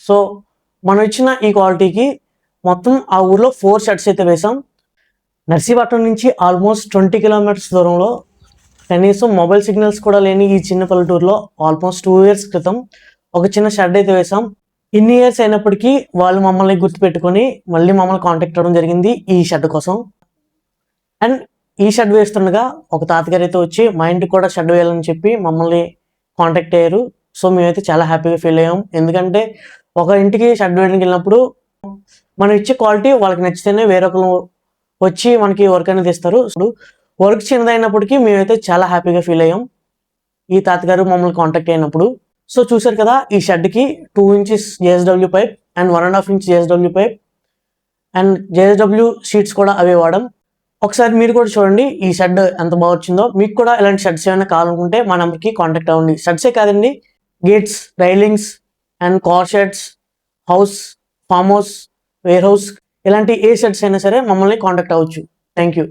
So మనం ఇచ్చిన ఈ క్వాలిటీకి మొత్తం ఆ ఊర్లో 4 షెడ్స్ అయితే వేసాం. నర్సీపట్నం నుంచి ఆల్మోస్ట్ 20 కిలోమీటర్స్ దూరంలో కనీసం మొబైల్ సిగ్నల్స్ కూడా లేని ఈ చిన్న పల్లెటూరులో ఆల్మోస్ట్ 2 ఇయర్స్ క్రితం ఒక చిన్న షెడ్ అయితే వేసాం. ఇన్ని ఇయర్స్ అయినప్పటికీ వాళ్ళు మమ్మల్ని గుర్తుపెట్టుకొని మళ్ళీ మమ్మల్ని కాంటాక్ట్ అవ్వడం జరిగింది ఈ షెడ్ కోసం. అండ్ ఈ షెడ్ వేస్తుండగా ఒక తాతగారు అయితే వచ్చి మా ఇంటికి కూడా షెడ్ వేయాలని చెప్పి మమ్మల్ని కాంటాక్ట్ అయ్యారు. సో మేమైతే చాలా హ్యాపీగా ఫీల్ అయ్యాం. ఎందుకంటే ఒక ఇంటికి షెడ్ వేయడానికి వెళ్ళినప్పుడు మనం ఇచ్చే క్వాలిటీ వాళ్ళకి నచ్చితేనే వేరొకరు వచ్చి మనకి వర్క్ అనేది ఇస్తారు. సో వర్క్ చిన్నదైనప్పటికీ మేమైతే చాలా హ్యాపీగా ఫీల్ అయ్యాం ఈ తాతగారు మమ్మల్ని కాంటాక్ట్ అయినప్పుడు. సో చూసారు కదా, ఈ షెడ్కి 2 inches JSW pipe and 1.5 inch JSW pipe and JSW sheets కూడా అవే వాడడం. ఒకసారి మీరు కూడా చూడండి ఈ షెడ్ ఎంత బాగా వచ్చిందో. మీకు కూడా ఇలాంటి షెడ్స్ ఏమైనా కావాలనుకుంటే మా నెంబర్కి కాంటాక్ట్ అవ్వండి. షెడ్సే కాదండి, gates, railings and car sheds, house, farm house, warehouse, ఇలాంటి ఏ షెడ్స్ అయినా సరే మమ్మల్ని కాంటాక్ట్ అవ్వచ్చు. Thank you.